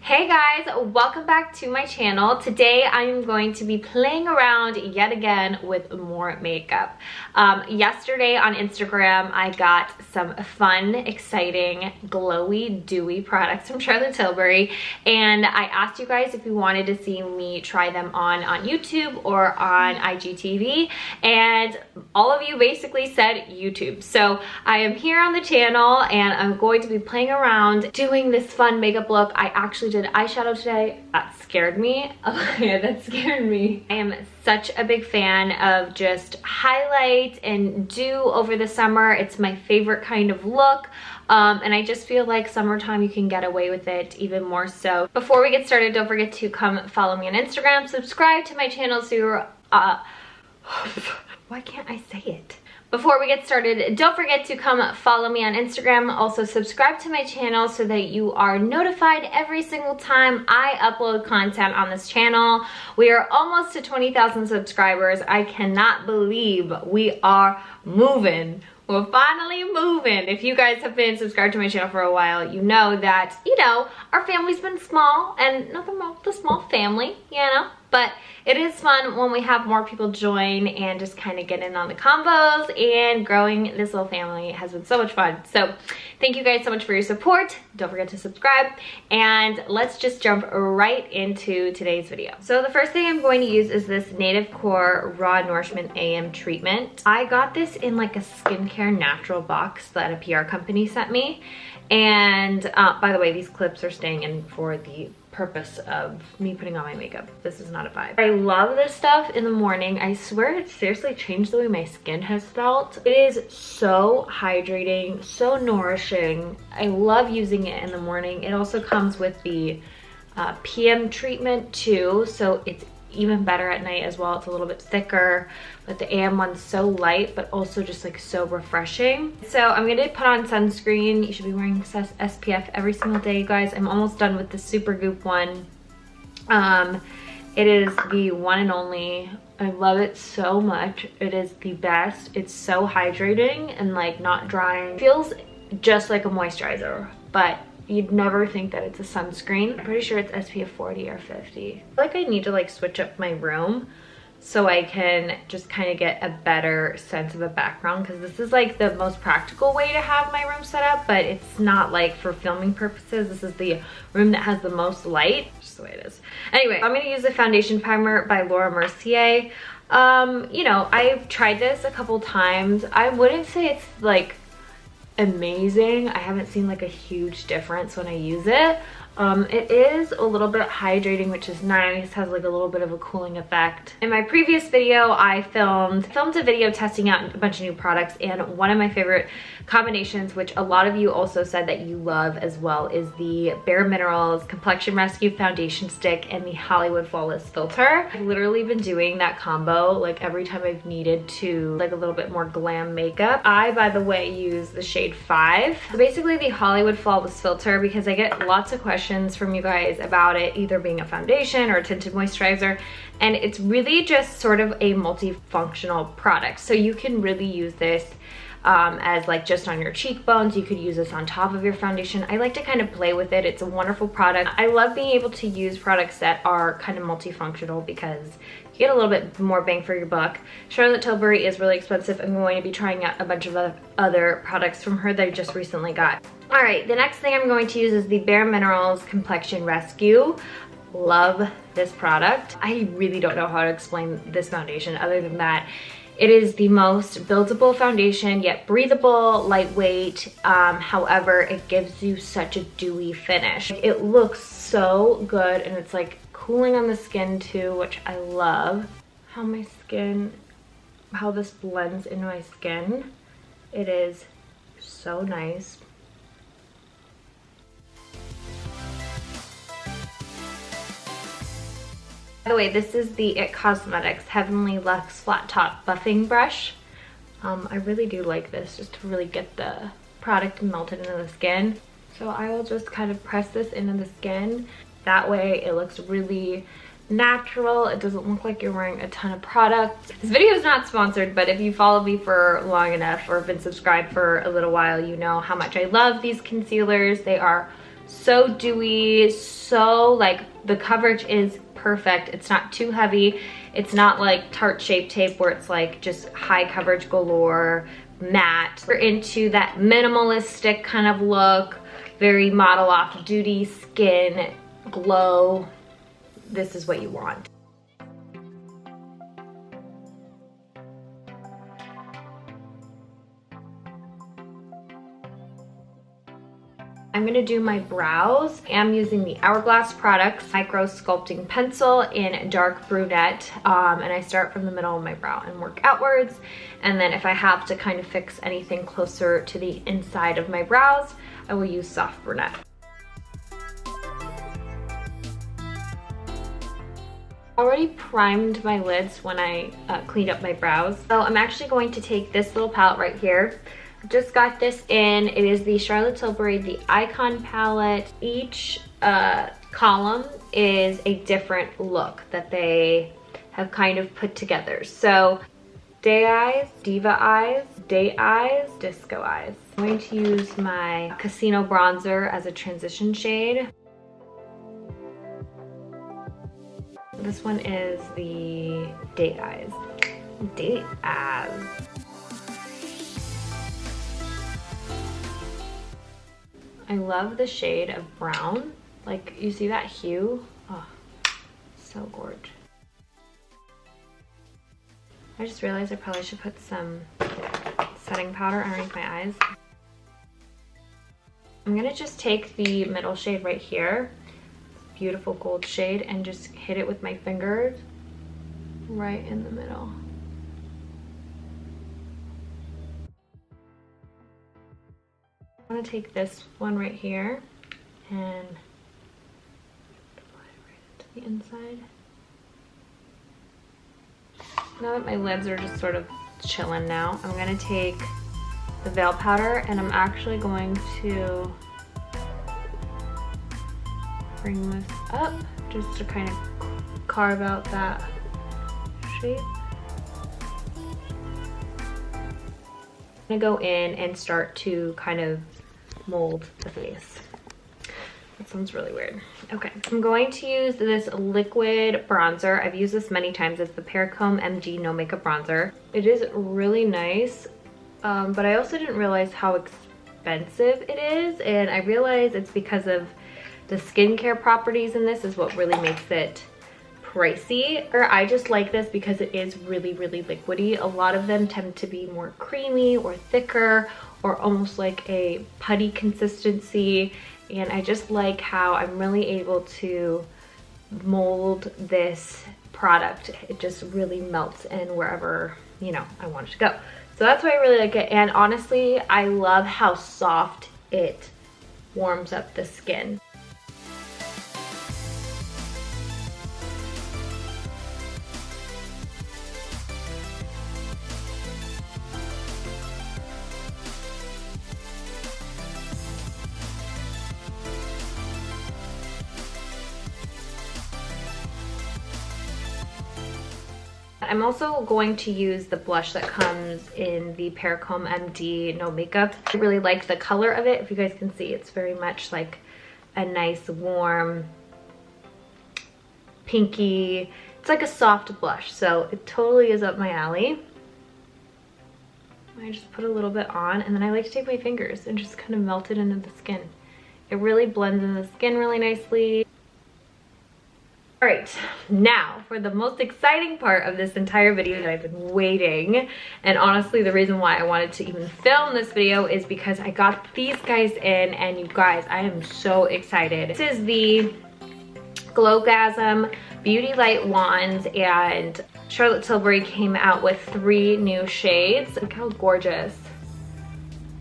Hey guys, welcome back to my channel. Today I'm going to be playing around yet again with more makeup. Yesterday on Instagram I got some fun, exciting, glowy, dewy products from Charlotte Tilbury, and I asked you guys if you wanted to see me try them on YouTube or on IGTV, and all of you basically said YouTube. So I am here on the channel and I'm going to be playing around doing this fun makeup look. I actually did eyeshadow today. That scared me. Oh yeah, that scared me. I am such a big fan of just highlight and dew over the summer. It's my favorite kind of look. And I just feel like summertime you can get away with it even more so. Before we get started, don't forget to come follow me on Instagram, subscribe to my channel so you're why can't I say it? Before we get started, don't forget to come follow me on Instagram. Also subscribe to my channel so that you are notified every single time I upload content on this channel. We are almost to 20,000 subscribers. I cannot believe we are moving. We're finally moving. If you guys have been subscribed to my channel for a while, you know that, our family's been small, and nothing wrong with a small family, but it is fun when we have more people join and just kind of get in on the combos, and growing this little family has been so much fun. So thank you guys so much for your support. Don't forget to subscribe, and let's just jump right into today's video. So the first thing I'm going to use is this Native Core Raw Nourishment AM treatment. I got this in like a skincare natural box that a PR company sent me, and by the way, these clips are staying in for the purpose of me putting on my makeup. This is not a vibe. I love this stuff in the morning. I swear it seriously changed the way my skin has felt. It is so hydrating, so nourishing. I love using it in the morning. It also comes with the PM treatment too, so it's even better at night as well. It's a little bit thicker, but the AM one's so light but also just like so refreshing. So I'm gonna put on sunscreen. You should be wearing SPF every single day, you guys. I'm almost done with the Super Goop one. It is the one and only. I love it so much. It is the best. It's so hydrating and like not drying. It feels just like a moisturizer, but you'd never think that it's a sunscreen. I'm pretty sure it's SPF 40 or 50. I feel like I need to like switch up my room so I can just kind of get a better sense of a background, because this is like the most practical way to have my room set up, but it's not like for filming purposes. This is the room that has the most light, just the way it is. Anyway, I'm gonna use the foundation primer by Mercier. I've tried this a couple times. I wouldn't say it's like amazing. I haven't seen like a huge difference when I use it. It is a little bit hydrating, which is nice, has like a little bit of a cooling effect. In my previous video, I filmed a video testing out a bunch of new products, and one of my favorite combinations, which a lot of you also said that you love as well, is the Bare Minerals Complexion Rescue Foundation Stick and the Hollywood Flawless Filter. I've literally been doing that combo like every time I've needed to like a little bit more glam makeup. I, by the way, use the shade 5. So basically the Hollywood Flawless Filter, because I get lots of questions from you guys about it either being a foundation or a tinted moisturizer, and it's really just sort of a multifunctional product. So you can really use this as like just on your cheekbones. You could use this on top of your foundation. I like to kind of play with it. It's a wonderful product. I love being able to use products that are kind of multifunctional because you get a little bit more bang for your buck. Charlotte Tilbury is really expensive. I'm going to be trying out a bunch of other products from her that I just recently got. All right, the next thing I'm going to use is the Bare Minerals Complexion Rescue. Love this product. I really don't know how to explain this foundation other than that it is the most buildable foundation, yet breathable, lightweight. However, it gives you such a dewy finish. It looks so good, and it's like cooling on the skin too, which I love. How this blends into my skin. It is so nice. By the way, this is the IT Cosmetics Heavenly Luxe Flat Top Buffing Brush. I really do like this just to really get the product melted into the skin. So I will just kind of press this into the skin. That way it looks really natural. It doesn't look like you're wearing a ton of product. This video is not sponsored, but if you follow me for long enough or have been subscribed for a little while, you know how much I love these concealers. They are So dewy, so like the coverage is perfect. It's not too heavy. It's not like Tarte Shape Tape where it's like just high coverage galore, matte. We're into that minimalistic kind of look, very model off duty skin glow. This is what you want. I'm gonna do my brows. I'm using the Hourglass Products Micro Sculpting Pencil in dark brunette. And I start from the middle of my brow and work outwards. And then if I have to kind of fix anything closer to the inside of my brows, I will use soft brunette. I already primed my lids when I cleaned up my brows. So I'm actually going to take this little palette right here. Just got this in. It is the Charlotte Tilbury, the Icon palette. Each column is a different look that they have kind of put together. So day eyes, diva eyes, day eyes, disco eyes. I'm going to use my Casino bronzer as a transition shade. This one is the day eyes. Day eyes. I love the shade of brown. Like, you see that hue? Oh, so gorgeous. I just realized I probably should put some setting powder underneath my eyes. I'm gonna just take the middle shade right here, beautiful gold shade, and just hit it with my fingers right in the middle. I'm gonna take this one right here and apply it right into the inside. Now that my lids are just sort of chilling now, I'm gonna take the veil powder and I'm actually going to bring this up just to kind of carve out that shape. I'm gonna go in and start to kind of mold the face. That sounds really weird. Okay, I'm going to use this liquid bronzer. I've used this many times. It's the Perricombe MD No Makeup Bronzer. It is really nice, but I also didn't realize how expensive it is, and I realized it's because of the skincare properties in this is what really makes it pricey. I just like this because it is really, really liquidy. A lot of them tend to be more creamy or thicker or almost like a putty consistency. And I just like how I'm really able to mold this product. It just really melts in wherever, you know, I want it to go. So that's why I really like it. And honestly, I love how soft it warms up the skin. I'm also going to use the blush that comes in the Perricombe MD No Makeup. I really like the color of it. If you guys can see, it's very much like a nice warm pinky. It's like a soft blush, so it totally is up my alley. I just put a little bit on, and then I like to take my fingers and just kind of melt it into the skin. It really blends in the skin really nicely. All right, now for the most exciting part of this entire video that I've been waiting, and honestly the reason why I wanted to even film this video is because I got these guys in, and you guys, I am so excited. This is the GLOWGASM Beauty Light Wands, and Charlotte Tilbury came out with 3 new shades. Look how gorgeous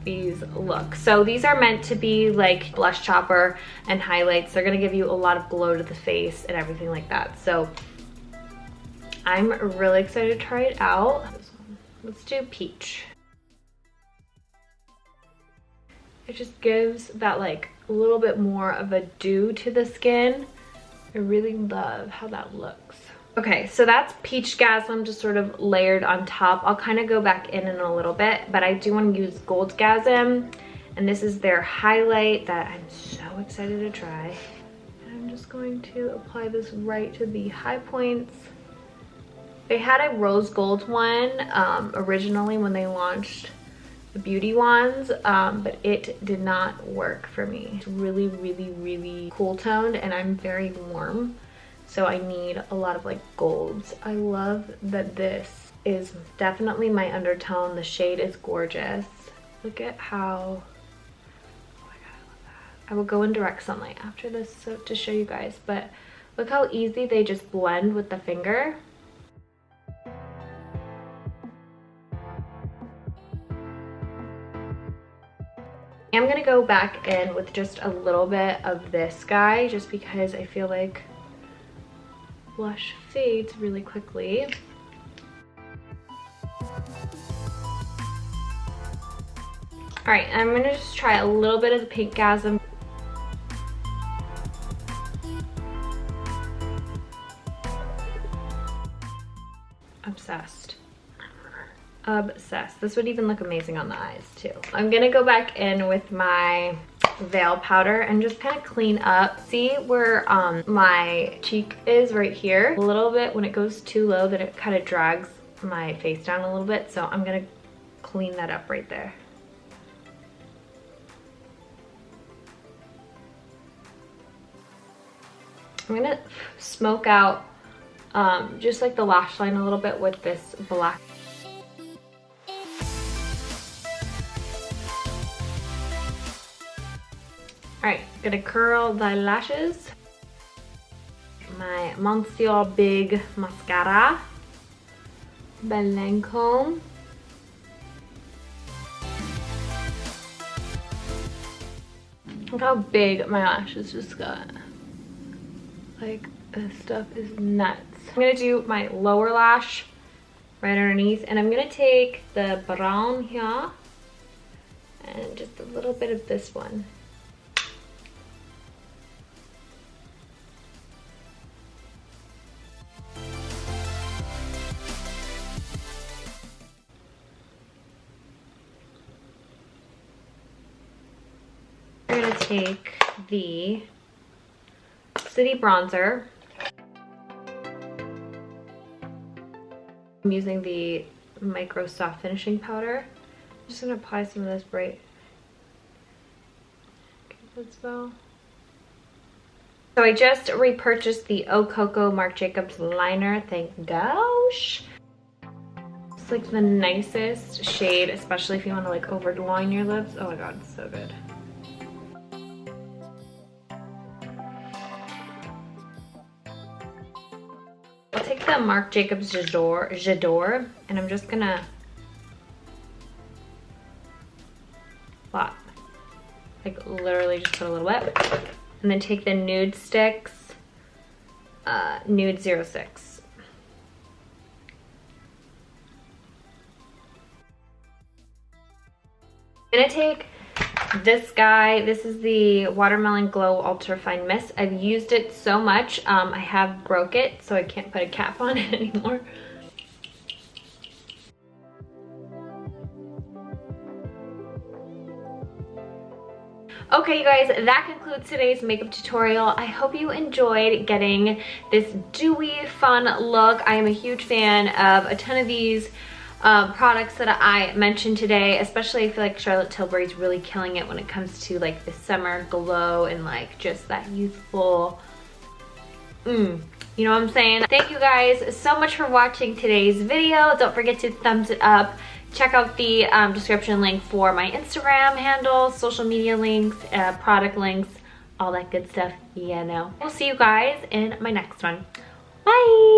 these look. So these are meant to be like blush chopper and highlights. They're gonna give you a lot of glow to the face and everything like that. So I'm really excited to try it out. Let's do peach. It just gives that like a little bit more of a dew to the skin. I really love how that looks. Okay, so that's Peachgasm just sort of layered on top. I'll kind of go back in a little bit, but I do want to use GLOWGASM, and this is their highlight that I'm so so excited to try. And I'm just going to apply this right to the high points. They had a rose gold one originally when they launched the beauty wands, but it did not work for me. It's really, really, really cool toned, and I'm very warm, so I need a lot of like golds. I love that this is definitely my undertone. The shade is gorgeous. Look at how, oh my god, I love that. I will go in direct sunlight after this so to show you guys, but look how easy they just blend with the finger. I'm gonna go back in with just a little bit of this guy just because I feel like blush fades really quickly. All right, I'm gonna just try a little bit of the Pinkgasm. Obsessed. Obsessed. This would even look amazing on the eyes too. I'm gonna go back in with my veil powder and just kind of clean up. See where my cheek is right here? A little bit. When it goes too low, then it kind of drags my face down a little bit. So I'm gonna clean that up right there. I'm gonna smoke out just like the lash line a little bit with this black. Alright, gonna curl the lashes. My Mercier Big Mascara. Lancome. Look how big my lashes just got. Like, this stuff is nuts. I'm gonna do my lower lash right underneath, and I'm gonna take the brown here and just a little bit of this one. I'm gonna take the City bronzer. I'm using the Micro Soft Finishing Powder. I'm just gonna apply some of this bright. Let's go. So I just repurchased the Eau Coco Marc Jacobs liner. Thank gosh. It's like the nicest shade, especially if you want to like overline your lips. Oh my god, it's so good. I'll take the Marc Jacobs J'adore, and I'm just gonna plop. Like literally just put a little bit. And then take the Nude Sticks, Nude 06. I'm gonna take this guy. This is the Watermelon Glow Ultrafine Mist. I've used it so much, I have broke it, so I can't put a cap on it anymore. Okay, you guys, that concludes today's makeup tutorial. I hope you enjoyed getting this dewy, fun look. I am a huge fan of a ton of these products that I mentioned today, especially I feel like Charlotte Tilbury is really killing it when it comes to like the summer glow and like just that youthful, you know what I'm saying? Thank you guys so much for watching today's video. Don't forget to thumbs it up. Check out the description link for my Instagram handle, social media links, product links, all that good stuff. Yeah, no. We'll see you guys in my next one. Bye!